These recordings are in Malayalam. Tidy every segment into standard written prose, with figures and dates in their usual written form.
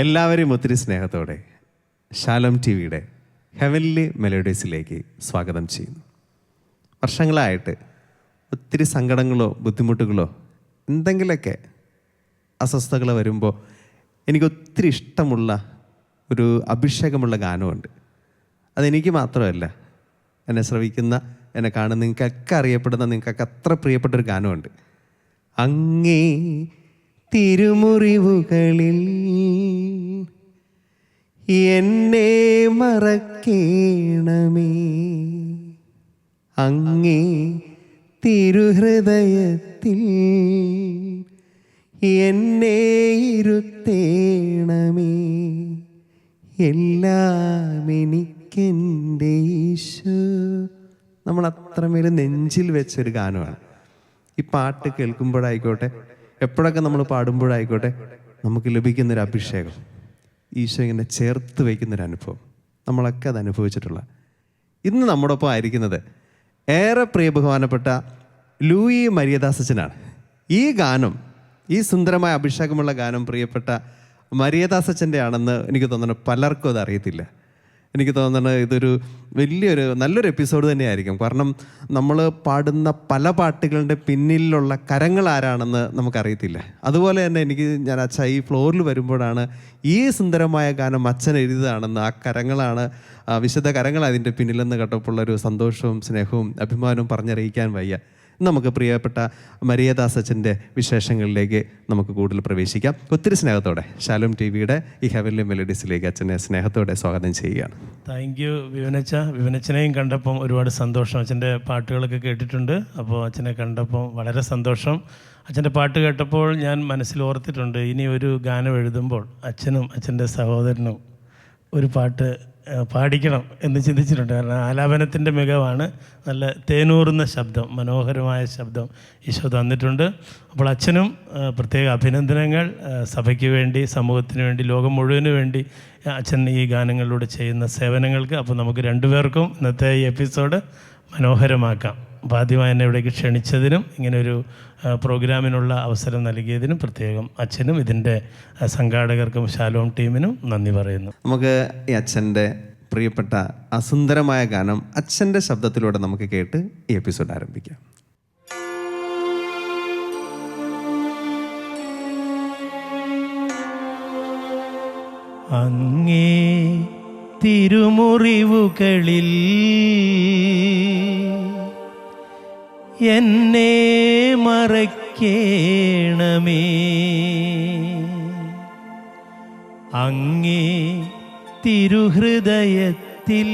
എല്ലാവരെയും ഒത്തിരി സ്നേഹത്തോടെ ശാലോം ടി വിയുടെ ഹെവൻലി മെലഡീസിലേക്ക് സ്വാഗതം ചെയ്യുന്നു. വർഷങ്ങളായിട്ട് ഒത്തിരി സങ്കടങ്ങളോ ബുദ്ധിമുട്ടുകളോ എന്തെങ്കിലുമൊക്കെ അസ്വസ്ഥതകൾ വരുമ്പോൾ എനിക്കൊത്തിരി ഇഷ്ടമുള്ള ഒരു അഭിഷേകമുള്ള ഗാനമുണ്ട്. അതെനിക്ക് മാത്രമല്ല, എന്നെ ശ്രവിക്കുന്ന, എന്നെ കാണുന്ന നിങ്ങൾക്കൊക്കെ അറിയപ്പെടുന്ന, നിങ്ങൾക്കൊക്കെ അത്ര പ്രിയപ്പെട്ടൊരു ഗാനമുണ്ട്. അങ്ങേ തിരുമുറിവുകളിൽ എന്നെ മറക്കേണമേ, അങ്ങേ തിരുഹൃദയത്തിൽ എന്നെ ഇരുത്തേണമേ, എല്ലാം എനിക്കെൻ്റെ ഈശോ. നമ്മൾ അത്രമേൽ നെഞ്ചിൽ വെച്ചൊരു ഗാനമാണ്. ഈ പാട്ട് കേൾക്കുമ്പോഴായിക്കോട്ടെ, എപ്പോഴൊക്കെ നമ്മൾ പാടുമ്പോഴായിക്കോട്ടെ, നമുക്ക് ലഭിക്കുന്നൊരു അഭിഷേകം, ഈശോ ഇങ്ങനെ ചേർത്ത് വയ്ക്കുന്നൊരു അനുഭവം, നമ്മളൊക്കെ അത് അനുഭവിച്ചിട്ടുള്ള. ഇന്ന് നമ്മുടെ ഒപ്പം ആയിരിക്കുന്നത് ഏറെ പ്രിയ ബഹുമാനപ്പെട്ട ലൂയി മരിയദാസച്ചനാണ്. ഈ ഗാനം, ഈ സുന്ദരമായ അഭിഷേകമുള്ള ഗാനം പ്രിയപ്പെട്ട മരിയദാസച്ചൻ്റെ ആണെന്ന് എനിക്ക് തോന്നുന്നു പലർക്കും അത് അറിയത്തില്ല. എനിക്ക് തോന്നുന്നത് ഇതൊരു നല്ലൊരു എപ്പിസോഡ് തന്നെയായിരിക്കും. കാരണം നമ്മൾ പാടുന്ന പല പാട്ടുകളുടെ പിന്നിലുള്ള കരങ്ങൾ ആരാണെന്ന് നമുക്കറിയത്തില്ല. അതുപോലെ തന്നെ ഞാൻ അച്ഛ ഈ ഫ്ലോറിൽ വരുമ്പോഴാണ് ഈ സുന്ദരമായ ഗാനം അച്ഛൻ എഴുതിയതാണെന്ന്, ആ കരങ്ങളാണ്, വിശുദ്ധ കരങ്ങൾ അതിൻ്റെ പിന്നിലെന്ന് കേട്ടപ്പോഴുള്ളൊരു സന്തോഷവും സ്നേഹവും അഭിമാനവും പറഞ്ഞറിയിക്കാൻ വയ്യ. നമുക്ക് പ്രിയപ്പെട്ട മരിയദാസച്ചൻ്റെ വിശേഷങ്ങളിലേക്ക് നമുക്ക് കൂടുതൽ പ്രവേശിക്കാം. ഒത്തിരി സ്നേഹത്തോടെ ശാലോം ടി വിയുടെ ഈ ഹെവൻലി മെലഡീസിലേക്ക് അച്ഛനെ സ്നേഹത്തോടെ സ്വാഗതം ചെയ്യുകയാണ്. Thank you വിവനച്ച. വിവനച്ചനെയും കണ്ടപ്പം ഒരുപാട് സന്തോഷം. അച്ഛൻ്റെ പാട്ടുകളൊക്കെ കേട്ടിട്ടുണ്ട്. അപ്പോൾ അച്ഛനെ കണ്ടപ്പം വളരെ സന്തോഷം. അച്ഛൻ്റെ പാട്ട് കേട്ടപ്പോൾ ഞാൻ മനസ്സിൽ ഓർത്തിട്ടുണ്ട്, ഇനി ഒരു ഗാനം എഴുതുമ്പോൾ അച്ഛനും അച്ഛൻ്റെ സഹോദരനും ഒരു പാട്ട് പാടിക്കണം എന്ന് ചിന്തിച്ചിട്ടുണ്ട്. കാരണം ആലാപനത്തിൻ്റെ മികവാണ്. നല്ല തേനൂറുന്ന ശബ്ദം, മനോഹരമായ ശബ്ദം ഈശോ തന്നിട്ടുണ്ട്. അപ്പോൾ അച്ഛനും പ്രത്യേക അഭിനന്ദനങ്ങൾ. സഭയ്ക്ക് വേണ്ടി, സമൂഹത്തിന് വേണ്ടി, ലോകം മുഴുവന് വേണ്ടി അച്ഛൻ ഈ ഗാനങ്ങളിലൂടെ ചെയ്യുന്ന സേവനങ്ങൾക്ക്. അപ്പോൾ നമുക്ക് രണ്ടുപേർക്കും ഇന്നത്തെ ഈ എപ്പിസോഡ് മനോഹരമാക്കാം. അപ്പോൾ ആദ്യമായി എന്നെ ഇവിടേക്ക് ക്ഷണിച്ചതിനും ഇങ്ങനൊരു പ്രോഗ്രാമിനുള്ള അവസരം നൽകിയതിനും പ്രത്യേകം അച്ഛനും ഇതിൻ്റെ സംഘാടകർക്കും ശാലോം ടീമിനും നന്ദി പറയുന്നു. നമുക്ക് ഈ അച്ഛൻ്റെ പ്രിയപ്പെട്ട അസുന്ദരമായ ഗാനം അച്ഛൻ്റെ ശബ്ദത്തിലൂടെ നമുക്ക് കേട്ട് ഈ എപ്പിസോഡ് ആരംഭിക്കാം. അങ്ങേ തിരുമുറിവുകളിൽ എന്നെ മറക്കേണമേ, അങ്ങേ തിരുഹൃദയത്തിൽ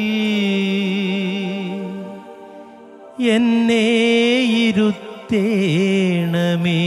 എന്നെ ഇരുത്തേണമേ,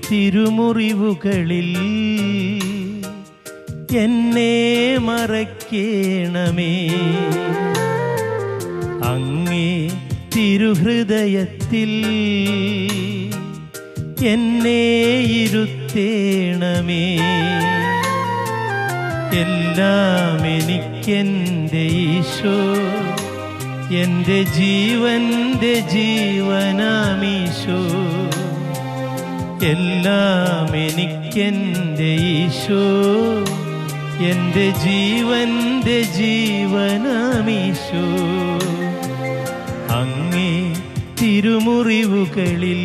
തിരുമുറിവുകളിൽ എന്നെ മറക്കേണമേ, അങ്ങേ തിരുഹൃദയത്തിൽ എന്നെ ഇരുത്തേണമേ, എല്ലാം എനിക്കെൻ്റെ ഈശോ, എൻ്റെ ജീവൻ്റെ ജീവനാമീശോ, എല്ലാം എനിക്കെൻ്റെ ഈശോ, എൻ്റെ ജീവൻ്റെ ജീവനാമീശോ, അങ്ങേ തിരുമുറിവുകളിൽ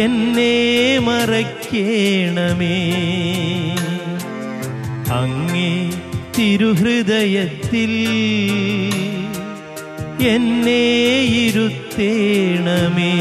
എന്നെ മറക്കേണമേ, അങ്ങേ തിരുഹൃദയത്തിൽ എന്നെ ഇരുത്തേണമേ.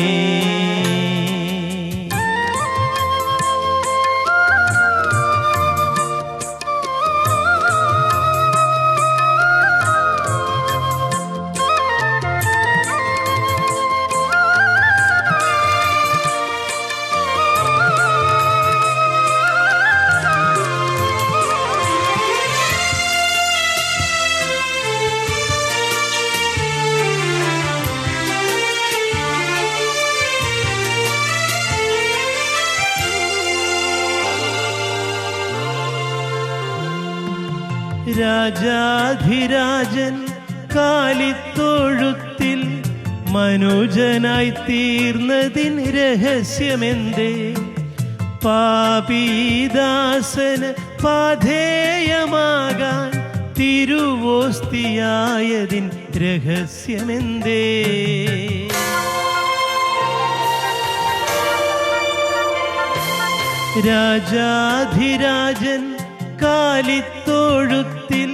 രാജാധിരാജൻ കാലിത്തൊഴുത്തിൽ മനുജനായി തീർന്നതിൻ രഹസ്യമെന്തേ? പാപീദാസന് പാധേയമാകാൻ തിരുവോസ്തിയായതിൻ രഹസ്യമെന്തേ? രാജാധിരാജൻ കാലിത്തൊഴുത്തിൽ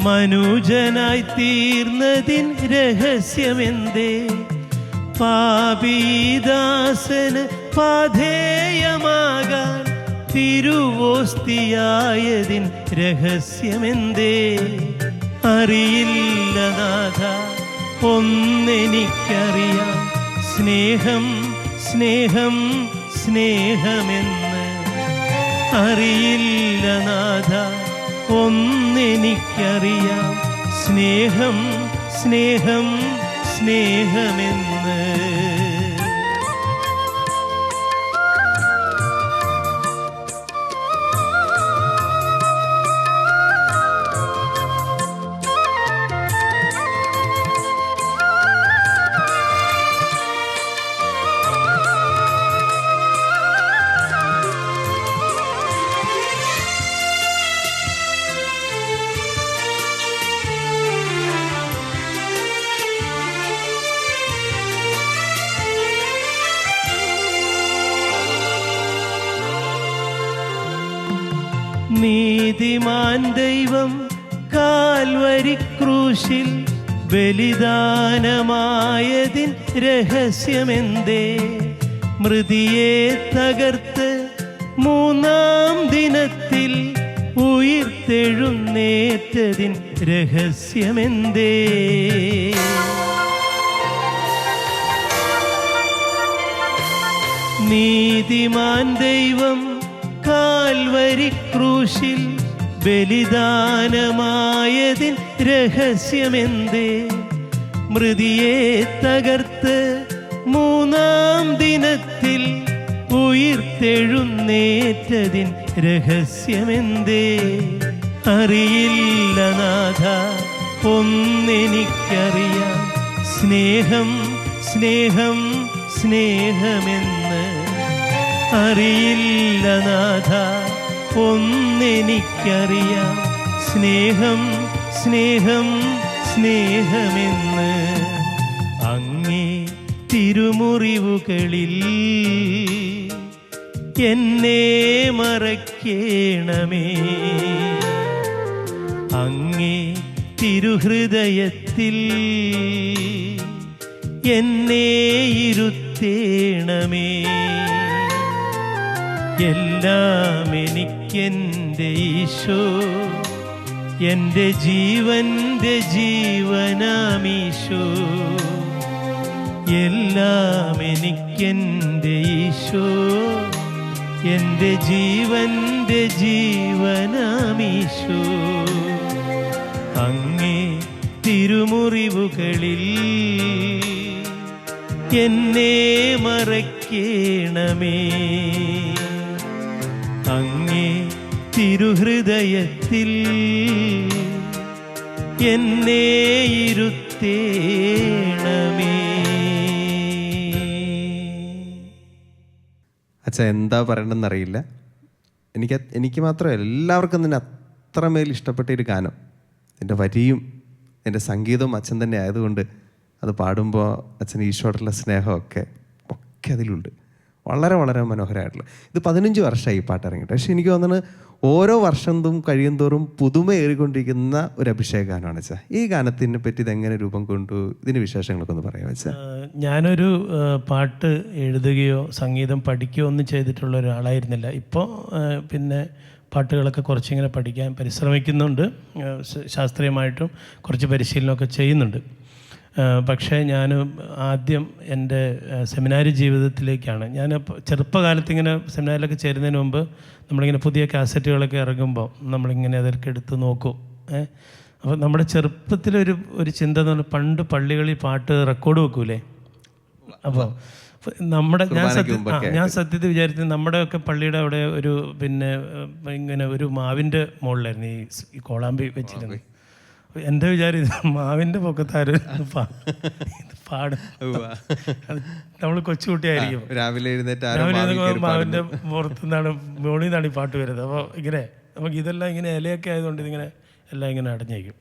മനുജനായി തീർന്നതിൻ രഹസ്യമെന്തേ? പാപീദാസന് പാധേയമാകാൻ തിരുവോസ്തിയായതിൻ രഹസ്യമെന്തേ? അറിയില്ല നാഥ, ഒന്നെനിക്കറിയാം, സ്നേഹം സ്നേഹം സ്നേഹമെന്ന്. അറിയില്ല നാഥ, ഒന്നെനിക്കറിയാം, സ്നേഹം സ്നേഹം സ്നേഹമെന്ന്. നീതിമാൻ ദൈവം കാൽവരി ക്രൂശിൽ ബലിദാനമായതിൻ രഹസ്യമെന്തേ? മൃതിയെ തകർത്ത് മൂന്നാം ദിനത്തിൽ ഉയിർത്തെഴുന്നേറ്റതിൻ രഹസ്യമെന്തേ? നീതിമാൻ ദൈവം കാൽവരി ക്രൂശിൽ ബലിദാനമായതിൻ രഹസ്യമെന്തേ? മൃതിയെ തകർത്ത് മൂന്നാം ദിനത്തിൽ ഉയിർത്തെഴുന്നേറ്റതിൻ രഹസ്യമെന്തേ? അറിയില്ല നാഥ, ഒന്നെനിക്കറിയാം, സ്നേഹം സ്നേഹം സ്നേഹമെന്ന്. അറിയില്ല നാഥ, ഒന്നെനിക്കറിയാം, സ്നേഹം സ്നേഹം സ്നേഹമെന്ന്. അങ്ങേ തിരുമുറിവുകളിൽ എന്നെ മറയ്ക്കേണമേ. അങ്ങേ തിരുഹൃദയത്തിൽ എന്നെ ഇരുത്തേണമേ. എല്ലാം എനിക്കെൻ്റെ ഈശോ, എൻ്റെ ജീവൻ്റെ ജീവനാമീശോ. എല്ലാം എനിക്കെൻ്റെ ഈശോ, എൻ്റെ ജീവൻ്റെ ജീവനാമീശോ. അങ്ങേ തിരുമുറിവുകളിൽ എന്നെ മറയ്ക്കേണമേ. അങ്ങേ തിരുഹൃദയത്തിൽ എന്നെ ഇരുത്തേണമേ. അച്ഛാ എന്താ പറയണമെന്നറിയില്ല. എനിക്ക് മാത്രമല്ല, എല്ലാവർക്കും തന്നെ അത്രമേൽ ഇഷ്ടപ്പെട്ട ഒരു ഗാനം. എൻ്റെ വരിയും എൻ്റെ സംഗീതവും അച്ഛൻ തന്നെ ആയതുകൊണ്ട് അത് പാടുമ്പോൾ അച്ഛൻ ഈശോയോടുള്ള സ്നേഹമൊക്കെ അതിലുണ്ട്. വളരെ വളരെ മനോഹരമായിട്ടുള്ള. ഇത് 15 വർഷമായി ഈ പാട്ട് ഇറങ്ങിയിട്ട്. പക്ഷെ എനിക്ക് തോന്നുന്നത് ഓരോ വർഷം കഴിയും തോറും പുതുമയേറിക്കൊണ്ടിരിക്കുന്ന ഒരു അഭിഷേക ഗാനമാണ് വെച്ചാൽ. ഈ ഗാനത്തിനെ പറ്റി ഇതെങ്ങനെ രൂപം കൊണ്ടു, ഇതിന് വിശേഷങ്ങളൊക്കെ ഒന്ന് പറയാം വെച്ചാൽ. ഞാനൊരു പാട്ട് എഴുതുകയോ സംഗീതം പഠിക്കുകയോ ഒന്നും ചെയ്തിട്ടുള്ള ഒരാളായിരുന്നില്ല. ഇപ്പോൾ പിന്നെ പാട്ടുകളൊക്കെ കുറച്ചിങ്ങനെ പഠിക്കാൻ പരിശ്രമിക്കുന്നുണ്ട്. ശാസ്ത്രീയമായിട്ടും കുറച്ച് പരിശീലനമൊക്കെ ചെയ്യുന്നുണ്ട്. പക്ഷേ ഞാൻ ആദ്യം എൻ്റെ സെമിനാരി ജീവിതത്തിലേക്കാണ്. ഞാൻ ചെറുപ്പകാലത്ത് ഇങ്ങനെ സെമിനാരിലൊക്കെ ചേരുന്നതിന് മുമ്പ് നമ്മളിങ്ങനെ പുതിയ കാസറ്റുകളൊക്കെ ഇറങ്ങുമ്പോൾ നമ്മളിങ്ങനെ അതൊക്കെ എടുത്ത് നോക്കും. അപ്പോൾ നമ്മുടെ ചെറുപ്പത്തിലൊരു ചിന്ത എന്ന് പറഞ്ഞാൽ, പണ്ട് പള്ളികളിൽ പാട്ട് റെക്കോർഡ് വെക്കൂലേ. അപ്പോൾ നമ്മുടെ കുർബാനയ്ക്ക് ഞാൻ സത്യത്തിൽ വിചാരിച്ചത് നമ്മുടെയൊക്കെ പള്ളിയുടെ അവിടെ ഒരു പിന്നെ ഇങ്ങനെ ഒരു മാവിൻ്റെ മുകളിലായിരുന്നു ഈ കോളാമ്പി വെച്ചിരുന്നത്. എൻ്റെ വിചാരം ഇത് മാവിൻ്റെ പൊക്കത്താര് പാടും. നമ്മൾ കൊച്ചുകുട്ടിയായിരിക്കും, രാവിലെ മാവിൻ്റെ പുറത്തുനിന്നാണ് മുകളിൽ നിന്നാണ് ഈ പാട്ട് വരുന്നത്. അപ്പോൾ ഇങ്ങനെ നമുക്ക് ഇതെല്ലാം ഇങ്ങനെ ഇലയൊക്കെ ആയതുകൊണ്ട് ഇതിങ്ങനെ എല്ലാം ഇങ്ങനെ അടഞ്ഞേക്കും.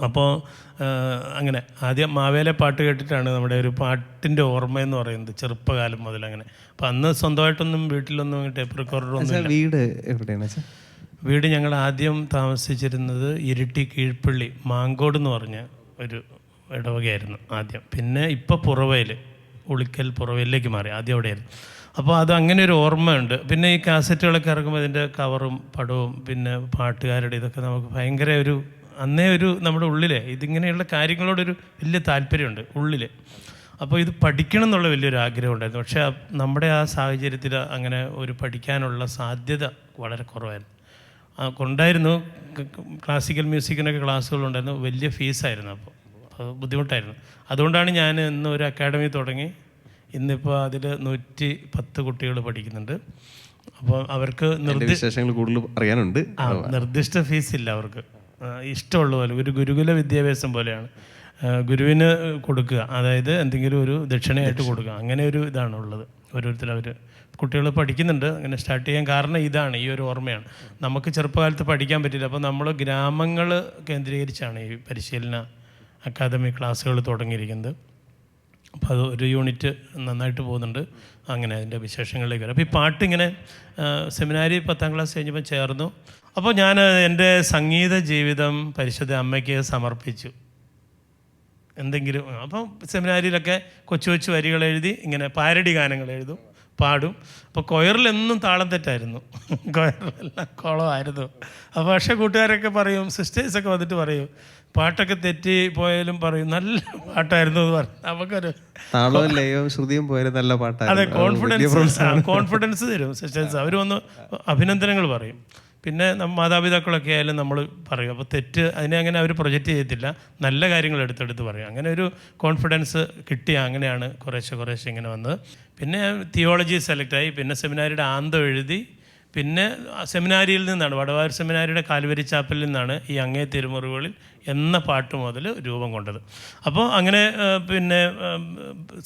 അപ്പോൾ അങ്ങനെ ആദ്യം മാവേലെ പാട്ട് കേട്ടിട്ടാണ് നമ്മുടെ ഒരു പാട്ടിൻ്റെ ഓർമ്മയെന്ന് പറയുന്നത്, ചെറുപ്പകാലം മുതൽ അങ്ങനെ. അപ്പം അന്ന് സ്വന്തമായിട്ടൊന്നും വീട്ടിലൊന്നും ടേപ്പ് റെക്കോർഡറൊന്നും. വീട് എവിടെയാണ്? വീട് ഞങ്ങൾ ആദ്യം താമസിച്ചിരുന്നത് ഇരിട്ടി കീഴ്പ്പള്ളി മാങ്കോട് എന്ന് പറഞ്ഞ ഒരു ഇടവകയായിരുന്നു ആദ്യം. പിന്നെ ഇപ്പോൾ പുറവയിൽ, ഉളിക്കൽ പുറവയിലേക്ക് മാറി. ആദ്യം അവിടെയായിരുന്നു. അപ്പോൾ അത് അങ്ങനെ ഒരു ഓർമ്മയുണ്ട്. പിന്നെ ഈ കാസറ്റുകളൊക്കെ ഇറങ്ങുമ്പോൾ ഇതിൻ്റെ കവറും പടവും പിന്നെ പാട്ടുകാരുടെ ഇതൊക്കെ നമുക്ക് ഭയങ്കര ഒരു അന്നേ ഒരു നമ്മുടെ ഉള്ളിലെ ഇതിങ്ങനെയുള്ള കാര്യങ്ങളോടൊരു വലിയ താല്പര്യമുണ്ട് ഉള്ളിൽ. അപ്പോൾ ഇത് പഠിക്കണം എന്നുള്ള വലിയൊരു ആഗ്രഹം ഉണ്ടായിരുന്നു. പക്ഷേ നമ്മുടെ ആ സാഹചര്യത്തിൽ അങ്ങനെ ഒരു പഠിക്കാനുള്ള സാധ്യത വളരെ കുറവായിരുന്നു. കൊണ്ടായിരുന്നു ക്ലാസിക്കൽ മ്യൂസിക്കിനൊക്കെ ക്ലാസ്സുകളുണ്ടായിരുന്നു, വലിയ ഫീസായിരുന്നു. അപ്പോൾ അത് ബുദ്ധിമുട്ടായിരുന്നു. അതുകൊണ്ടാണ് ഞാൻ ഇന്ന് ഒരു അക്കാഡമി തുടങ്ങി. ഇന്നിപ്പോൾ അതിൽ 110 കുട്ടികൾ പഠിക്കുന്നുണ്ട്. അപ്പോൾ അവർക്ക് വിശേഷങ്ങൾ കൂടുതൽ അറിയാനുണ്ട്. നിർദ്ദിഷ്ട ഫീസില്ല, അവർക്ക് ഇഷ്ടമുള്ള പോലെ ഒരു ഗുരുകുല വിദ്യാഭ്യാസം പോലെയാണ്. ഗുരുവിന് കൊടുക്കുക, അതായത് എന്തെങ്കിലും ഒരു ദക്ഷിണയായിട്ട് കൊടുക്കുക, അങ്ങനെ ഒരു ഇതാണ് ഉള്ളത്. ഓരോരുത്തർ അവർ കുട്ടികൾ പഠിക്കുന്നുണ്ട്. അങ്ങനെ സ്റ്റാർട്ട് ചെയ്യാൻ കാരണം ഇതാണ്, ഈ ഒരു ഓർമ്മയാണ്. നമുക്ക് ചെറുപ്പകാലത്ത് പഠിക്കാൻ പറ്റില്ല. അപ്പോൾ നമ്മൾ ഗ്രാമങ്ങൾ കേന്ദ്രീകരിച്ചാണ് ഈ പരിശീലന അക്കാദമി ക്ലാസ്സുകൾ തുടങ്ങിയിരിക്കുന്നത്. അപ്പോൾ അത് ഒരു യൂണിറ്റ് നന്നായിട്ട് പോകുന്നുണ്ട്. അങ്ങനെ അതിൻ്റെ വിശേഷങ്ങളിലേക്ക് വരാം. അപ്പോൾ ഈ പാട്ടിങ്ങനെ സെമിനാരി 10ാം ക്ലാസ് കഴിഞ്ഞപ്പോൾ ചേർന്നു. അപ്പോൾ ഞാൻ എൻ്റെ സംഗീത ജീവിതം പരിശുദ്ധ അമ്മയ്ക്ക് സമർപ്പിച്ചു. എന്തെങ്കിലും അപ്പം സെമിനാരിയിലൊക്കെ കൊച്ചു കൊച്ചു വരികൾ എഴുതി ഇങ്ങനെ പാരഡി ഗാനങ്ങൾ എഴുതും, പാടും. അപ്പോൾ കൊയറിലെന്നും താളം തെറ്റായിരുന്നു, കൊയറിലെല്ലാം കുളമായിരുന്നു. അപ്പോൾ പക്ഷേ കൂട്ടുകാരൊക്കെ പറയും, സിസ്റ്റേഴ്സൊക്കെ വന്നിട്ട് പറയും, പാട്ടൊക്കെ തെറ്റി പോയാലും പറയും നല്ല പാട്ടായിരുന്നു എന്ന് പറഞ്ഞു. നമുക്കൊരു ശ്രുതിയും പോയാലും നല്ല പാട്ടാണ്. അതെ, കോൺഫിഡൻസ് തരും സിസ്റ്റേഴ്സ്. അവർ വന്ന് അഭിനന്ദനങ്ങൾ പറയും. പിന്നെ മാതാപിതാക്കളൊക്കെ ആയാലും നമ്മൾ പറയും. അപ്പോൾ തെറ്റ് അതിനെ അങ്ങനെ അവർ പ്രൊജക്റ്റ് ചെയ്യത്തില്ല, നല്ല കാര്യങ്ങൾ എടുത്തെടുത്ത് പറയും. അങ്ങനെ ഒരു കോൺഫിഡൻസ് കിട്ടിയ അങ്ങനെയാണ് കുറേശ്ശെ ഇങ്ങനെ വന്നത്. പിന്നെ തിയോളജി സെലക്റ്റായി. പിന്നെ സെമിനാരിയുടെ ആന്തം എഴുതി. പിന്നെ സെമിനാരിയിൽ നിന്നാണ്, വടവായൂർ സെമിനാരിയുടെ കാൽവരി ചാപ്പലിൽ നിന്നാണ് ഈ അങ്ങേ തിരുമുറിവുകളിൽ എന്ന പാട്ട് മുതൽ രൂപം കൊണ്ടത്. അപ്പോൾ അങ്ങനെ പിന്നെ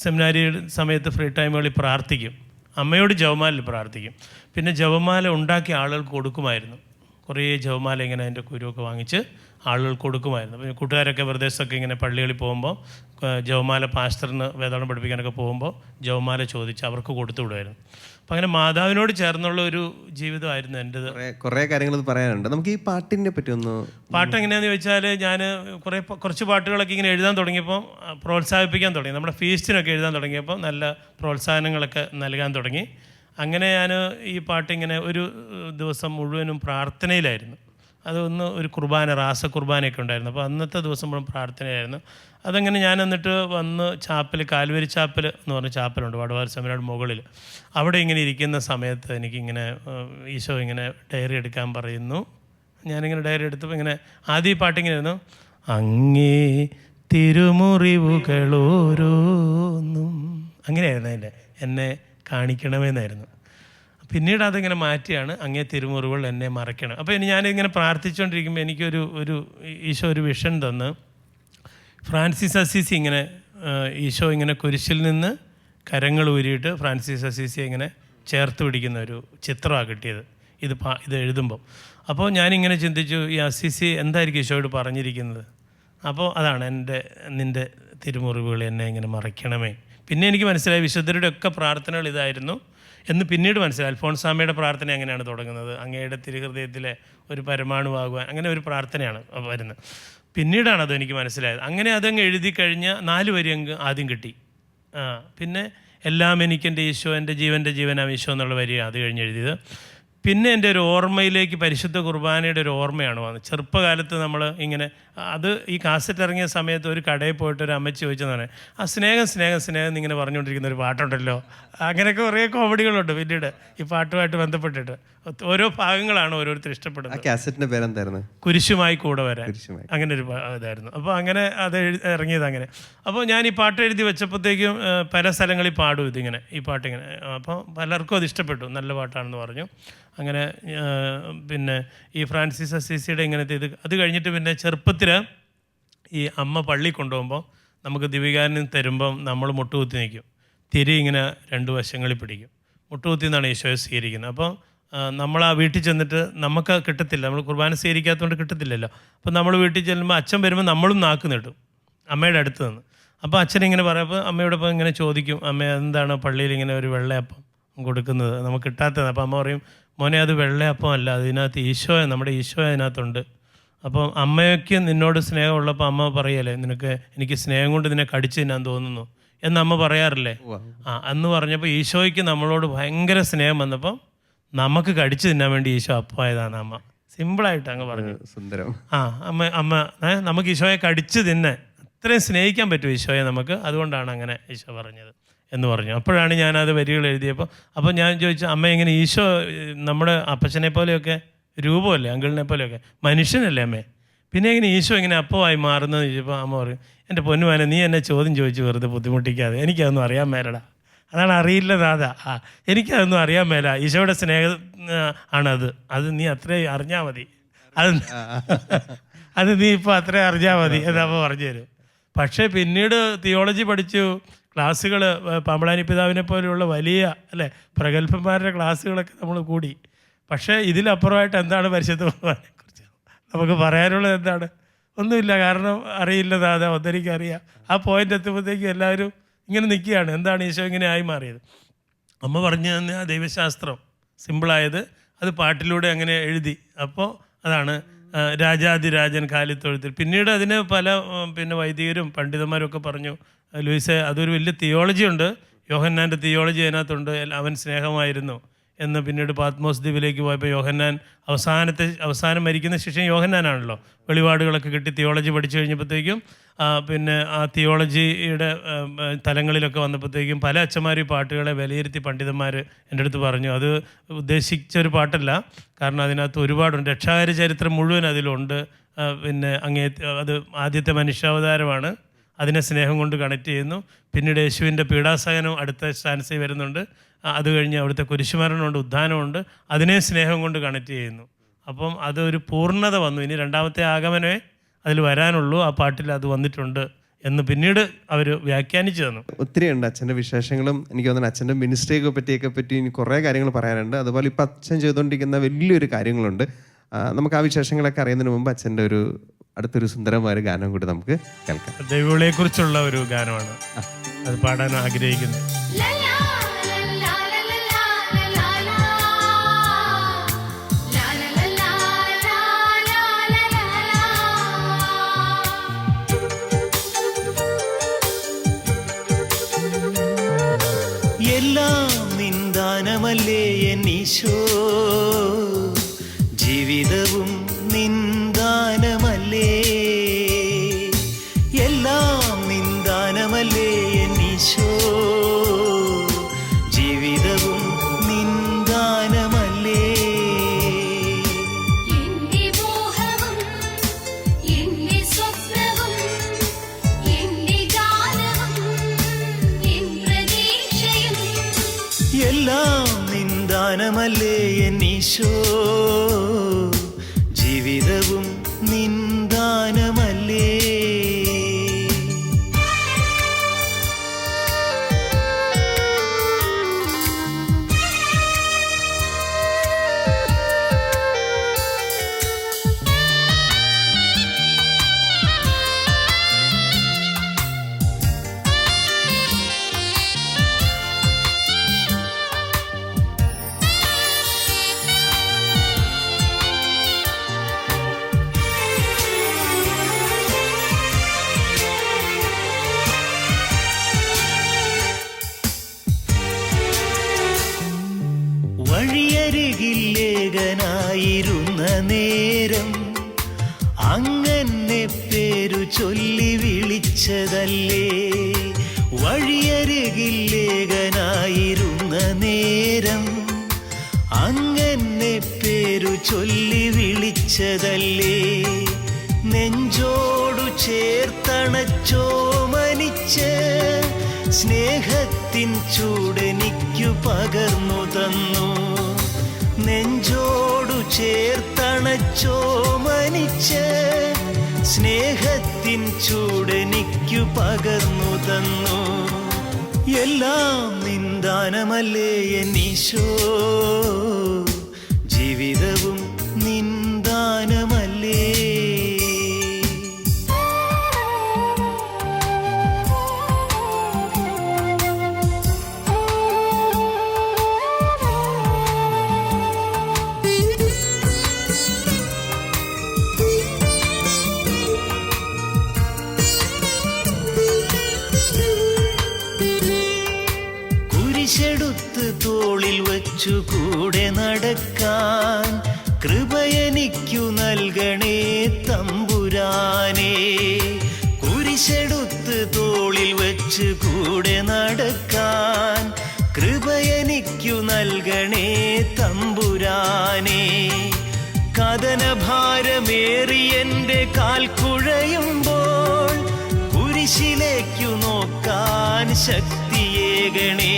സെമിനാരി സമയത്ത് ഫ്രീ ടൈമുകളിൽ പ്രാർത്ഥിക്കും, അമ്മയോട് ജപമാലയിൽ പ്രാർത്ഥിക്കും. പിന്നെ ജപമാല ഉണ്ടാക്കിയ ആളുകൾക്ക് കൊടുക്കുമായിരുന്നു. കുറേ ജപമാല ഇങ്ങനെ അതിൻ്റെ കുരുവൊക്കെ വാങ്ങിച്ച് ആളുകൾക്ക് കൊടുക്കുമായിരുന്നു. അപ്പോൾ കൂട്ടുകാരൊക്കെ പ്രദേശത്തൊക്കെ ഇങ്ങനെ പള്ളികളിൽ പോകുമ്പോൾ ജപമാല പാസ്റ്ററിന് വേദാന്തം പഠിപ്പിക്കാനൊക്കെ പോകുമ്പോൾ ജപമാല ചോദിച്ച് അവർക്ക് കൊടുത്തു വിടുമായിരുന്നു. അപ്പം അങ്ങനെ മാതാവിനോട് ചേർന്നുള്ള ഒരു ജീവിതമായിരുന്നു എൻ്റെത്. കുറേ കാര്യങ്ങൾ പറയാനുണ്ട്. നമുക്ക് ഈ പാട്ടിനെ പറ്റി ഒന്ന്. പാട്ട് എങ്ങനെയാണെന്ന് ചോദിച്ചാൽ, ഞാൻ കുറച്ച് പാട്ടുകളൊക്കെ ഇങ്ങനെ എഴുതാൻ തുടങ്ങിയപ്പോൾ പ്രോത്സാഹിപ്പിക്കാൻ തുടങ്ങി. നമ്മുടെ ഫീസ്റ്റിനൊക്കെ എഴുതാൻ തുടങ്ങിയപ്പോൾ നല്ല പ്രോത്സാഹനങ്ങളൊക്കെ നൽകാൻ തുടങ്ങി. അങ്ങനെ ഞാൻ ഈ പാട്ടിങ്ങനെ ഒരു ദിവസം മുഴുവനും പ്രാർത്ഥനയിലായിരുന്നു. അതൊന്ന് ഒരു കുർബാന, രാസകുർബാനയൊക്കെ ഉണ്ടായിരുന്നു. അപ്പോൾ അന്നത്തെ ദിവസം മുഴുവൻ പ്രാർത്ഥനയായിരുന്നു. അതങ്ങനെ ഞാൻ എന്നിട്ട് വന്ന് ചാപ്പൽ, കാൽവരി ചാപ്പൽ എന്ന് പറഞ്ഞ ചാപ്പലുണ്ട് വടവായൂർ സെമിനാരി മുകളിൽ. അവിടെ ഇങ്ങനെ ഇരിക്കുന്ന സമയത്ത് എനിക്കിങ്ങനെ ഈശോ ഇങ്ങനെ ഡയറി എടുക്കാൻ പറയുന്നു. ഞാനിങ്ങനെ ഡയറി എടുത്തപ്പോൾ ഇങ്ങനെ ആദ്യം ഈ പാട്ടിങ്ങനെ ആയിരുന്നു, അങ്ങേ തിരുമുറിവുകളോരോന്നും, അങ്ങനെയായിരുന്നു അതിൻ്റെ, എന്നെ കാണിക്കണമെന്നായിരുന്നു. പിന്നീട് അതിങ്ങനെ മാറ്റിയാണ് അങ്ങേ തിരുമുറിവുകൾ എന്നെ മറയ്ക്കണം. അപ്പോൾ ഇനി ഞാനിങ്ങനെ പ്രാർത്ഥിച്ചുകൊണ്ടിരിക്കുമ്പോൾ എനിക്കൊരു ഈശോ ഒരു വിഷൻ തന്ന്, ഫ്രാൻസിസ് അസീസി ഇങ്ങനെ ഈശോ ഇങ്ങനെ കുരിശിൽ നിന്ന് കരങ്ങൾ ഊരിയിട്ട് ഫ്രാൻസിസ് അസീസിയെ ഇങ്ങനെ ചേർത്ത് പിടിക്കുന്ന ഒരു ചിത്രമാണ് കിട്ടിയത് ഇത് എഴുതുമ്പോൾ. അപ്പോൾ ഞാനിങ്ങനെ ചിന്തിച്ചു, ഈ അസീസി എന്തായിരിക്കും ഈശോയോട് പറഞ്ഞിരിക്കുന്നത്? അപ്പോൾ അതാണ് നിൻ്റെ തിരുമുറിവുകൾ എന്നെ ഇങ്ങനെ മറയ്ക്കണമേ. പിന്നെ എനിക്ക് മനസ്സിലായി വിശുദ്ധരുടെ ഒക്കെ പ്രാർത്ഥനകൾ ഇതായിരുന്നു എന്ന് പിന്നീട് മനസ്സിലായി. അൽഫോൺസാമ്മയുടെ പ്രാർത്ഥന അങ്ങനെയാണ് തുടങ്ങുന്നത്, അങ്ങയുടെ തിരുഹൃദയത്തിലെ ഒരു പരമാണുവാകുവാൻ, അങ്ങനെ ഒരു പ്രാർത്ഥനയാണ് വരുന്നത്. പിന്നീടാണ് അതെനിക്ക് മനസ്സിലായത്. അങ്ങനെ അതങ്ങ് എഴുതി കഴിഞ്ഞ് 4 വരി അങ്ങ് ആദ്യം കിട്ടി. പിന്നെ എല്ലാം എനിക്കെൻ്റെ ഈശോ, എൻ്റെ ജീവൻ്റെ ജീവനാം ഈശോ എന്നുള്ള വരി അത് കഴിഞ്ഞ് എഴുതിയത്. പിന്നെ എൻ്റെ ഒരു ഓർമ്മയിലേക്ക് പരിശുദ്ധ കുർബാനയുടെ ഒരു ഓർമ്മയാണ് വന്നത്. ചെറുപ്പകാലത്ത് നമ്മൾ ഇങ്ങനെ അത് ഈ കാസറ്റ് ഇറങ്ങിയ സമയത്ത് ഒരു കടയിൽ പോയിട്ട് ഒരു അമ്മച്ചി ചോദിച്ചെന്നാണ്, ആ സ്നേഹം സ്നേഹം സ്നേഹം എന്നിങ്ങനെ പറഞ്ഞുകൊണ്ടിരിക്കുന്ന ഒരു പാട്ടുണ്ടല്ലോ. അങ്ങനെയൊക്കെ കുറേ കോമഡികളുണ്ട് പിന്നീട് ഈ പാട്ടുമായിട്ട് ബന്ധപ്പെട്ടിട്ട്. ഓരോ ഭാഗങ്ങളാണ് ഓരോരുത്തർ ഇഷ്ടപ്പെടുന്നത്. കാസറ്റിന്റെ പേരെന്തായിരുന്നു? കുരിശുമായി കൂടെ വരാൻ, അങ്ങനെ ഒരു ഇതായിരുന്നു. അപ്പോൾ അങ്ങനെ അത് ഇറങ്ങിയത് അങ്ങനെ. അപ്പോൾ ഞാൻ ഈ പാട്ട് എഴുതി വെച്ചപ്പോഴത്തേക്കും പല സ്ഥലങ്ങളിൽ പാടും ഇതിങ്ങനെ, ഈ പാട്ടിങ്ങനെ. അപ്പോൾ പലർക്കും അത് ഇഷ്ടപ്പെട്ടു, നല്ല പാട്ടാണെന്ന് പറഞ്ഞു. അങ്ങനെ പിന്നെ ഈ ഫ്രാൻസിസ് അസീസിയുടെ ഇങ്ങനത്തെ ഇത് അത് കഴിഞ്ഞിട്ട് പിന്നെ ചെറുപ്പത്തിൽ ഈ അമ്മ പള്ളി കൊണ്ടുപോകുമ്പോൾ നമുക്ക് ദിവികാരനും തരുമ്പം നമ്മൾ മുട്ടുകുത്തി നിൽക്കും. തിരി ഇങ്ങനെ രണ്ട് വശങ്ങളിൽ പിടിക്കും. മുട്ടുകുത്തി എന്നാണ് ഈശോയെ സ്വീകരിക്കുന്നത്. അപ്പോൾ നമ്മൾ ആ വീട്ടിൽ ചെന്നിട്ട് നമുക്ക് കിട്ടത്തില്ല, നമ്മൾ കുർബാന സ്വീകരിക്കാത്തതുകൊണ്ട് കിട്ടത്തില്ലല്ലോ. അപ്പോൾ നമ്മൾ വീട്ടിൽ ചെല്ലുമ്പോൾ അച്ഛൻ വരുമ്പോൾ നമ്മളും നാക്ക് നീട്ടും അമ്മയുടെ അടുത്ത് നിന്ന്. അപ്പോൾ അച്ഛനിങ്ങനെ പറയുമ്പോൾ അമ്മയോടൊപ്പം ഇങ്ങനെ ചോദിക്കും, അമ്മ എന്താണ് പള്ളിയിൽ ഇങ്ങനെ ഒരു വെള്ളയപ്പം കൊടുക്കുന്നത്, നമുക്ക് കിട്ടാത്തത്. അപ്പോൾ അമ്മ പറയും, മോനെ അത് വെള്ളയപ്പം അല്ല, അതിനകത്ത് ഈശോയെ, നമ്മുടെ ഈശോ അതിനകത്തുണ്ട്. അപ്പം അമ്മയ്ക്ക് നിന്നോട് സ്നേഹമുള്ളപ്പോൾ അമ്മ പറയല്ലേ, എനിക്ക് സ്നേഹം കൊണ്ട് നിന്നെ കടിച്ച് തിന്നാൻ തോന്നുന്നു എന്ന് അമ്മ പറയാറില്ലേ. അന്ന് പറഞ്ഞപ്പോൾ ഈശോയ്ക്ക് നമ്മളോട് ഭയങ്കര സ്നേഹം വന്നപ്പം നമുക്ക് കടിച്ചു തിന്നാൻ വേണ്ടി ഈശോ അപ്പമായതാണ് അമ്മ. സിമ്പിളായിട്ട് അങ്ങ് പറഞ്ഞു. സുന്ദരം. അമ്മ നമുക്ക് ഈശോയെ കടിച്ചു തിന്നെ അത്രയും സ്നേഹിക്കാൻ പറ്റും ഈശോയെ നമുക്ക്, അതുകൊണ്ടാണ് അങ്ങനെ ഈശോ പറഞ്ഞത് എന്ന് പറഞ്ഞു. അപ്പോഴാണ് ഞാനത് വരികൾ എഴുതിയപ്പോൾ അപ്പോൾ ഞാൻ ചോദിച്ചു, അമ്മ എങ്ങനെ ഈശോ നമ്മുടെ അപ്പച്ചനെ പോലെയൊക്കെ രൂപമല്ലേ, അങ്കിളിനെ പോലെയൊക്കെ മനുഷ്യനല്ലേ അമ്മേ, പിന്നെ എങ്ങനെ ഈശോ ഇങ്ങനെ അപ്പമായി മാറുന്നത് ചോദിച്ചപ്പോൾ അമ്മ പറയും, എൻ്റെ പൊന്നുമാനെ നീ എന്നെ ചോദ്യം ചോദിച്ച് വെറുതെ ബുദ്ധിമുട്ടിക്കാതെ, എനിക്കതൊന്നും അറിയാൻ മേലടാ. അതാണ് അറിയില്ല ദാദാ, എനിക്കതൊന്നും അറിയാൻ മേല, ഈശോയുടെ സ്നേഹം ആണത്, അത് നീ അത്രയും അറിഞ്ഞാൽ മതി, അത് നീ ഇപ്പോൾ അത്രയും അറിഞ്ഞാൽ മതി എന്നമ്മ പറഞ്ഞു തരും. പക്ഷേ പിന്നീട് തിയോളജി പഠിച്ചു, ക്ലാസ്സുകൾ പാമ്പളാനി പിതാവിനെ പോലെയുള്ള വലിയ പ്രഗത്ഭന്മാരുടെ ക്ലാസ്സുകളൊക്കെ നമ്മൾ കൂടി. പക്ഷേ ഇതിലപ്പുറമായിട്ട് എന്താണ് പരിശുദ്ധ കുർബാനയെക്കുറിച്ച് നമുക്ക് പറയാനുള്ളത്? എന്താണ്? ഒന്നുമില്ല. കാരണം അറിയില്ല ദാദാ, ഒന്നെനിക്കറിയാം. ആ പോയിന്റ് എത്തുമ്പോഴത്തേക്കും എല്ലാവരും ഇങ്ങനെ നിൽക്കുകയാണ്, എന്താണ് ഈശോ ഇങ്ങനെ ആയി മാറിയത്. അമ്മ പറഞ്ഞു തന്നെ ആ ദൈവശാസ്ത്രം സിമ്പിളായത് അത് പാട്ടിലൂടെ അങ്ങനെ എഴുതി. അപ്പോൾ അതാണ് രാജാതിരാജൻ കാലിത്തൊഴുത്തിൽ. പിന്നീട് അതിന് പല വൈദികരും പണ്ഡിതന്മാരും ഒക്കെ പറഞ്ഞു, ലൂയിസെ അതൊരു വലിയ തിയോളജി ഉണ്ട്, യോഹന്നാൻ്റെ തിയോളജി അതിനകത്തുണ്ട്, അവൻ സ്നേഹമായിരുന്നു എന്ന്. പിന്നീട് പാത്മോസ് ദ്വീപിലേക്ക് പോയപ്പോൾ യോഹന്നാൻ അവസാനം മരിക്കുന്ന ശിഷ്യൻ യോഹന്നാനാണല്ലോ. വെളിപാടുകളൊക്കെ കിട്ടി തിയോളജി പഠിച്ചു കഴിഞ്ഞപ്പോഴത്തേക്കും പിന്നെ ആ തിയോളജിയുടെ തലങ്ങളിലൊക്കെ വന്നപ്പോഴത്തേക്കും പല അച്ഛന്മാരും ഈ പാട്ടുകളെ വിലയിരുത്തി പണ്ഡിതന്മാർ എൻ്റെ അടുത്ത് പറഞ്ഞു, അത് ഉദ്ദേശിച്ചൊരു പാട്ടല്ല, കാരണം അതിനകത്ത് ഒരുപാടുണ്ട്, രക്ഷാകര ചരിത്രം മുഴുവൻ അതിലുണ്ട്. പിന്നെ അത് ആദ്യത്തെ മനുഷ്യാവതാരമാണ്, അതിനെ സ്നേഹം കൊണ്ട് കണക്ട് ചെയ്യുന്നു. പിന്നീട് യേശുവിൻ്റെ പീഡാസഹനം അടുത്ത സ്റ്റാൻസിൽ വരുന്നുണ്ട്. അത് കഴിഞ്ഞ് അവിടുത്തെ കുരിശുമരണമുണ്ട്, ഉദ്ധാനമുണ്ട്, അതിനെ സ്നേഹം കൊണ്ട് കണക്ട് ചെയ്യുന്നു. അപ്പം അതൊരു പൂർണ്ണത വന്നു. ഇനി രണ്ടാമത്തെ ആഗമനമേ അതിൽ വരാനുള്ളൂ, ആ പാട്ടിൽ അത് വന്നിട്ടുണ്ട് എന്ന് പിന്നീട് അവർ വ്യാഖ്യാനിച്ചു തന്നു. ഒത്തിരി ഉണ്ട് അച്ഛൻ്റെ വിശേഷങ്ങളും. എനിക്ക് തോന്നുന്നു അച്ഛൻ്റെ മിനിസ്ട്രിയൊക്കെ പറ്റി ഇനി കുറേ കാര്യങ്ങൾ പറയാനുണ്ട്. അതുപോലെ ഇപ്പം അച്ഛൻ ചെയ്തുകൊണ്ടിരിക്കുന്ന വലിയൊരു കാര്യങ്ങളുണ്ട്. നമുക്ക് ആ വിശേഷങ്ങളൊക്കെ അറിയുന്നതിന് മുമ്പ് അച്ഛൻ്റെ അടുത്തൊരു സുന്ദരമായ ഒരു ഗാനം കൂടി നമുക്ക് കേൾക്കാം. ദൈവവിളിയെക്കുറിച്ചുള്ള ഒരു ഗാനമാണ് അത് പാടാൻ ആഗ്രഹിക്കുന്നത്. എല്ലാം നിന്ദാനമല്ലേ എന്നീശോ, ജീവിതവും നിന്ദാനമല്ലേ, എല്ലാം നിന്ദാനമല്ലേ എന്നീശോ, ജീവിതവും നിന്ദാനമല്ലേ. എന്റെ മോഹവും എന്റെ സ്വപ്നവും എന്റെ ഗാനവും എൻ പ്രതീക്ഷയും എല്ലാം നിന്ദാനമല്ലേ എന്നീശോ, ജീവിതവും നിന്ദാനമല്ലേ. വിളിച്ചതല്ലേ. വഴിയരികില്ലേകനായിരുന്ന നേരം അങ്ങനെ പേരു ചൊല്ലി വിളിച്ചതല്ലേ. നെഞ്ചോടു ചേർത്തണച്ചോമനിച്ച് സ്നേഹത്തിൻ ചൂടെനിക്കു പകർന്നു തന്നു. നെഞ്ചോടു ചേർത്തണച്ചോമനിച്ച് സ്നേഹത്തിൻ ചൂടെനിക്കു പകർന്നു തന്നു. എല്ലാം നിന്ദാനമല്ലേ എന്നീശോ, ജീവിതവും നിന്ദാനമല്ലേ. കുരിശെടുത്ത് തോളിൽ വച്ചു കൂടെ നടക്കാൻ കൃപയെനിക്കു നൽകണേ തമ്പുരാനേ. കുരിശെടുത്ത് തോളിൽ വച്ച് കൂടെ നടക്കാൻ കൃപയെനിക്കു നൽകണേ തമ്പുരാനേ. കഥനഭാരമേറി എൻ്റെ കാൽ കുഴയുമ്പോൾ കുരിശിലേക്കു നോക്കാൻ ശക്തിയേകണേ.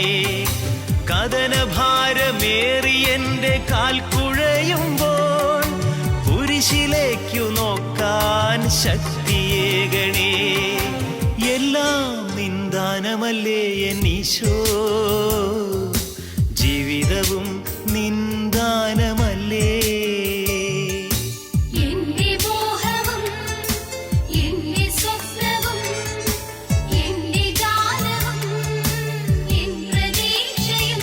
കഥനഭാരമേറി എൻ്റെ കാൽ കുഴയുമ്പോൾ കുരിശിലേക്കു നോക്കാൻ ശക്തിയേകണേ. എല്ലാം നിന്ദാനമല്ലേ എന്നീശോ, ജീവിതവും നിന്ദാനമല്ലേ. എന്റെ മോഹവും എന്റെ സ്വപ്നവും എന്റെ ഗാനവും എൻ പ്രതീക്ഷയും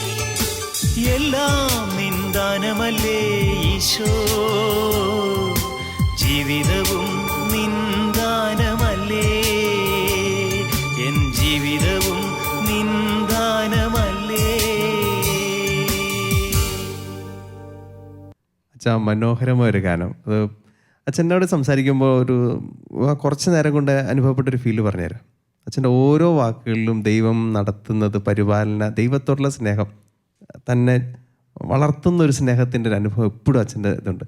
എല്ലാം നിന്ദാനമല്ലേ ഈശോ, ജീവിതവും നിന്ദാനമല്ലേ. എൻ ജീവിതവും നിന്ദാനമല്ലേ. അച്ഛാ, മനോഹരമായ ഒരു ഗാനം. അത് അച്ഛനോട് സംസാരിക്കുമ്പോൾ കുറച്ച് നേരം കൊണ്ട് അനുഭവപ്പെട്ടൊരു ഫീല് പറഞ്ഞുതരാം. അച്ഛൻ്റെ ഓരോ വാക്കുകളിലും ദൈവം നടത്തുന്നത് പരിപാലന, ദൈവത്തോടുള്ള സ്നേഹം, തന്നെ വളർത്തുന്ന ഒരു സ്നേഹത്തിൻ്റെ ഒരു അനുഭവം എപ്പോഴും അച്ഛൻ്റെ ഇതുണ്ട്.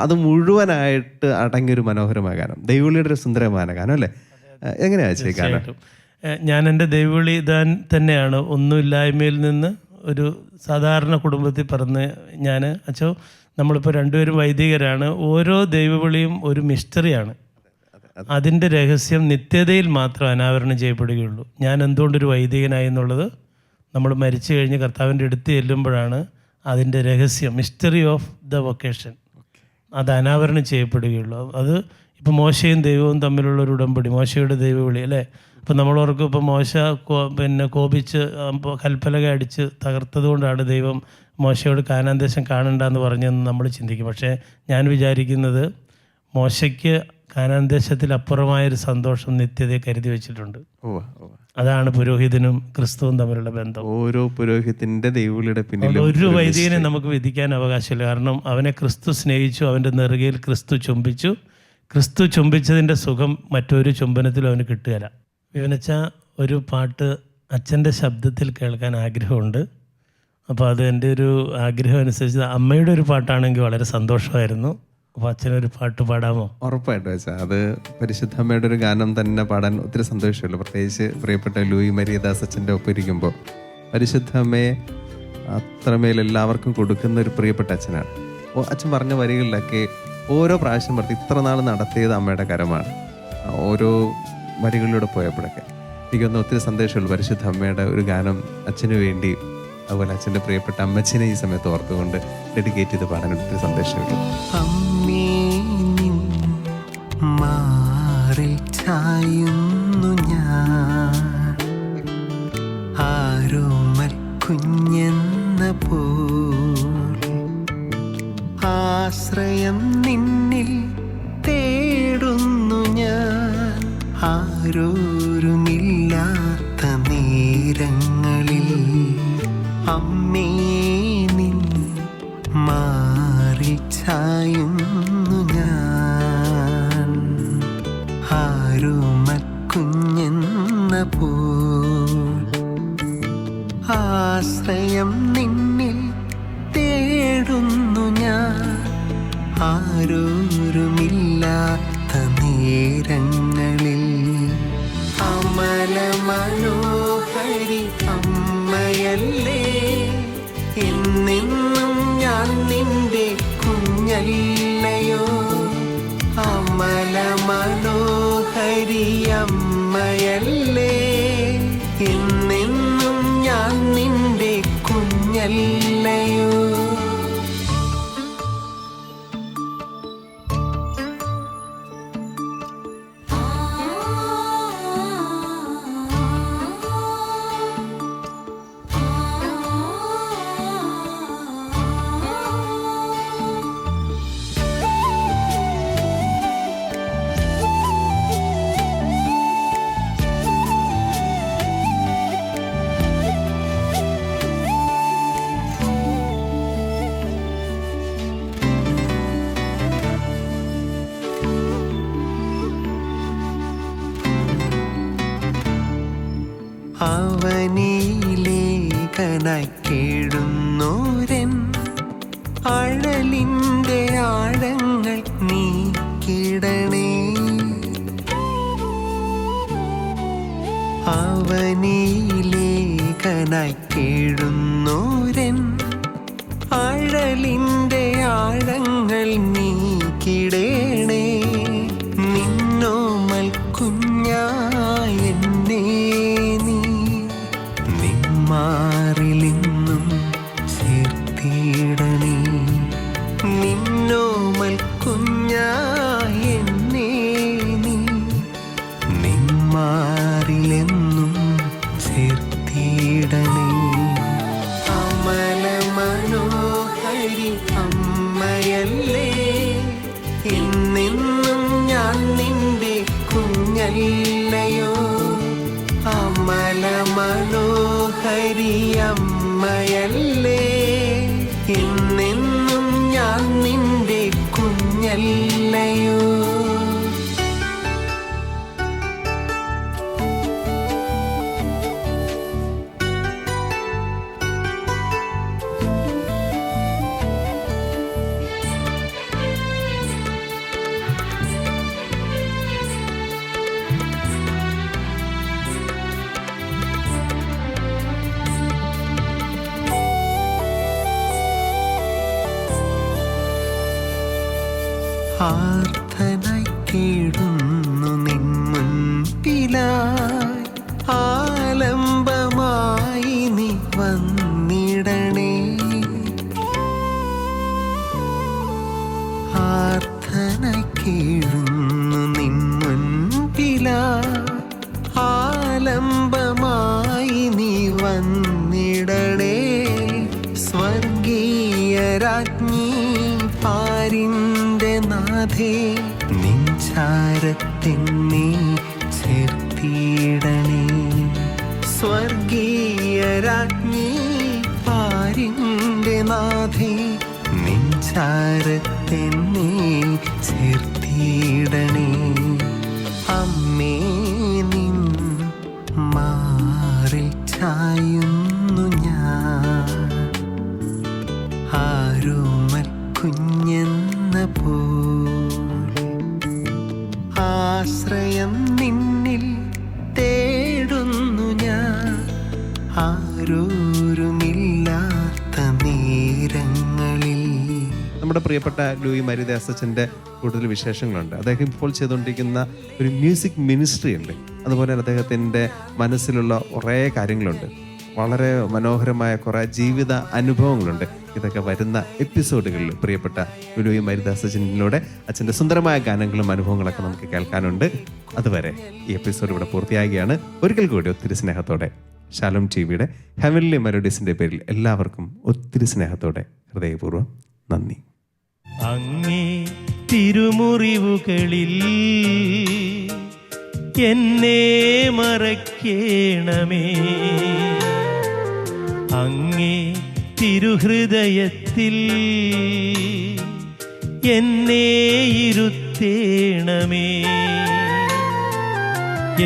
അത് മുഴുവനായിട്ട് അടങ്ങിയൊരു മനോഹരമായ ഗാനം, ദൈവവിളിയുടെ ഒരു സുന്ദരമായ ഗാനം അല്ലേ? എങ്ങനെയാ അച്ഛൻ ഗാനം? ഞാൻ എൻ്റെ ദൈവവിളി ഇതാൻ തന്നെയാണ്. ഒന്നുമില്ലായ്മയിൽ നിന്ന് ഒരു സാധാരണ കുടുംബത്തിൽ പറഞ്ഞ് ഞാൻ അച്ഛോ, നമ്മളിപ്പോൾ രണ്ടുപേരും വൈദികരാണ്. ഓരോ ദൈവവിളിയും ഒരു മിസ്റ്ററിയാണ്. അതിൻ്റെ രഹസ്യം നിത്യതയിൽ മാത്രം അനാവരണം ചെയ്യപ്പെടുകയുള്ളൂ. ഞാൻ എന്തുകൊണ്ടൊരു വൈദികനായി എന്നുള്ളത് നമ്മൾ മരിച്ചു കഴിഞ്ഞ് കർത്താവിൻ്റെ അടുത്ത് ചെല്ലുമ്പോഴാണ് അതിൻ്റെ രഹസ്യം, മിസ്റ്ററി ഓഫ് ദ വൊക്കേഷൻ, അത് അനാവരണം ചെയ്യപ്പെടുകയുള്ളൂ. അത് ഇപ്പോൾ മോശയും ദൈവവും തമ്മിലുള്ള ഒരു ഉടമ്പടി, മോശയുടെ ദൈവവിളി അല്ലേ. ഇപ്പം നമ്മളോർക്കും ഇപ്പോൾ മോശ കോപിച്ച് കൽപ്പലക അടിച്ച് തകർത്തത് കൊണ്ടാണ് ദൈവം മോശയോട് കാനാൻ ദേശം കാണണ്ടെന്ന് പറഞ്ഞെന്ന് നമ്മൾ ചിന്തിക്കും. പക്ഷേ ഞാൻ വിചാരിക്കുന്നത് മോശയ്ക്ക് കാനാൻ ദേശത്തിൽ അപ്പുറമായൊരു സന്തോഷം നിത്യതയെ കരുതി വെച്ചിട്ടുണ്ട്. അതാണ് പുരോഹിതനും ക്രിസ്തുവും തമ്മിലുള്ള ബന്ധം. ഓരോ പുരോഹിതന്റെ ദൈവവിളിയുടെ പിന്നിൽ ഒരു വൈദികനെ നമുക്ക് വിധിക്കാൻ അവകാശമില്ല. കാരണം അവനെ ക്രിസ്തു സ്നേഹിച്ചു, അവൻ്റെ നെറുകയിൽ ക്രിസ്തു ചുംബിച്ചു. ക്രിസ്തു ചുംബിച്ചതിൻ്റെ സുഖം മറ്റൊരു ചുംബനത്തിലും അവന് കിട്ടുകയില്ല. വിവനച്ച ഒരു പാട്ട് അച്ഛൻ്റെ ശബ്ദത്തിൽ കേൾക്കാൻ ആഗ്രഹമുണ്ട്. അപ്പോൾ അത് എൻ്റെ ഒരു ആഗ്രഹം അനുസരിച്ച് അമ്മയുടെ ഒരു പാട്ടാണെങ്കിൽ വളരെ സന്തോഷമായിരുന്നു. അപ്പോൾ അച്ഛനൊരു പാട്ട് പാടാമോ? ഉറപ്പായിട്ടും വെച്ചാൽ അത് പരിശുദ്ധ അമ്മയുടെ ഒരു ഗാനം തന്നെ പാടാൻ ഒത്തിരി സന്തോഷമുള്ളൂ. പ്രത്യേകിച്ച് പ്രിയപ്പെട്ട ലൂയി മരിയദാസ് അച്ഛൻ്റെ ഒപ്പം ഇരിക്കുമ്പോൾ പരിശുദ്ധ അമ്മയെ അത്രമേൽ എല്ലാവർക്കും കൊടുക്കുന്ന ഒരു പ്രിയപ്പെട്ട അച്ഛനാണ്. അച്ഛൻ പറഞ്ഞ വരികളിലൊക്കെ ഓരോ പ്രാവശ്യം പറഞ്ഞ് ഇത്ര നാൾ നടത്തിയത് അമ്മയുടെ കരമാണ്. ഓരോ വരികളിലൂടെ പോയപ്പോഴൊക്കെ എനിക്കൊന്ന് ഒത്തിരി സന്തോഷമുള്ളൂ. പരിശുദ്ധ അമ്മയുടെ ഒരു ഗാനം അച്ഛന് വേണ്ടി, അതുപോലെ അച്ഛൻ്റെ പ്രിയപ്പെട്ട അമ്മച്ചിനെ ഈ സമയത്ത് ഓർത്തുകൊണ്ട് ഡെഡിക്കേറ്റ് ചെയ്ത് പാടാൻ ഒത്തിരി സന്തോഷമുള്ളൂ. മാറിൽ ചായുന്നു ഞാൻ, ആരോമൽ കുഞ്ഞെന്ന പോലെ ആശ്രയം നിന്നിൽ തേടുന്നു ഞാൻ. ആരോരുമില്ലാത്ത നേരങ്ങളിൽ അമ്മേ നിൻ മാറിൽ ചായുന്നു ഞാൻ. ആശ്രയം നിന്നിൽ തേടുന്നു ഞാൻ ആരോരുമില്ലാത്ത നേരങ്ങളിൽ അമല മനോഹരി അമ്മയല്ലേ എന്നെന്നും ഞാൻ നിന്റെ കുഞ്ഞല്ലയോ അമല മനോഹരി അമ്മയല്ലേ എന്നെന്നും ഞാൻ നിന്റെ കുഞ്ഞല്ലയോ അവനിലേഖനായി കേഴുന്നോരൻ അഴലിൻ്റെ ആഴങ്ങൾ നീക്കിടണേ അവനിലേഖനായി കേഴുന്നോരൻ അഴലിൻ്റെ ആഴങ്ങൾ നീക്കിടേണേ നിന്നോമൽ കുഞ്ഞായ എന്നെ നീ നിന്മാറിലിന്നും ചേർത്തിടണേ നിന്നോമൽ കുഞ്ഞായ എന്നെ നീ നിന്മാറിലെന്നും ചേർത്തിടണേ അമല മനോഹരി അമ്മയല്ലേ എന്നെന്നും ഞാൻ നിന്റെ കുഞ്ഞല്ലയോ അമല മനോഹരി അമ്മയല്ലേ എന്നെന്നും ഞാൻ നിന്റെ കുഞ്ഞല്ലയോ ആർത്തനായി കേടുന്നു നിൻ മുൻപിലായി ആലംബമായി നീ വന്നിടണേ ആർത്തനായി കേഴുന്നു നിൻ മുൻപിലായി ആലംബമായി നീ വന്നിടണേ സ്വർഗീയ രാജ്ഞി പാരിൻ്റെ നാഥേ നിൻചാരത്തിനെ ചേർത്തിടണേ സ്വർഗീയ രാജ്ഞി പാരിൻ്റെ നാഥേ നിൻചാരത്തിനെ ചേർത്തിടണേ അമ്മേ നിൻ മാറിൽ ചായുന്നു ഞാൻ ആരോമൽ കുഞ്ഞെന്ന പോലെ ആശ്രയം നിന്നിൽ തേടുന്നു ഞാൻ ആരോരുമില്ലാത്ത നേരങ്ങളിൽ. നമ്മുടെ പ്രിയപ്പെട്ട ലൂയി മരിദാസച്ചൻ്റെ കൂടുതൽ വിശേഷങ്ങളുണ്ട്. അദ്ദേഹം ഇപ്പോൾ ചെയ്തുകൊണ്ടിരിക്കുന്ന ഒരു മ്യൂസിക് മിനിസ്ട്രി ഉണ്ട്. അതുപോലെ അദ്ദേഹത്തിൻ്റെ മനസ്സിലുള്ള കുറേ കാര്യങ്ങളുണ്ട്. വളരെ മനോഹരമായ കുറേ ജീവിത അനുഭവങ്ങളുണ്ട്. ഇതൊക്കെ വരുന്ന എപ്പിസോഡുകളിൽ പ്രിയപ്പെട്ട ലൂയി മരിദാസച്ചനിലൂടെ അച്ഛൻ്റെ സുന്ദരമായ ഗാനങ്ങളും അനുഭവങ്ങളൊക്കെ നമുക്ക് കേൾക്കാനുണ്ട്. അതുവരെ ഈ എപ്പിസോഡ് ഇവിടെ പൂർത്തിയാകുകയാണ്. ഒരിക്കൽ കൂടി ഒത്തിരി സ്നേഹത്തോടെ ഷാലോം ടിവിയുടെ ഹെവൻലി മെലഡീസിൻ്റെ പേരിൽ എല്ലാവർക്കും ഒത്തിരി സ്നേഹത്തോടെ ഹൃദയപൂർവ്വം നന്ദി. അങ്ങേ തിരുമുറിവുകളിൽ എന്നെ മറയ്ക്കേണമേ, അങ്ങേ തിരുഹൃദയത്തിൽ എന്നെ ഇരുത്തേണമേ.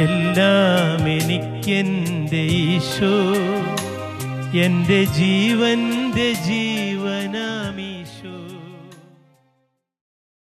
എല്ലാം എനിക്കെൻ്റെ ഈശോ, എൻ്റെ ജീവൻ്റെ ജീവനാമീശോ.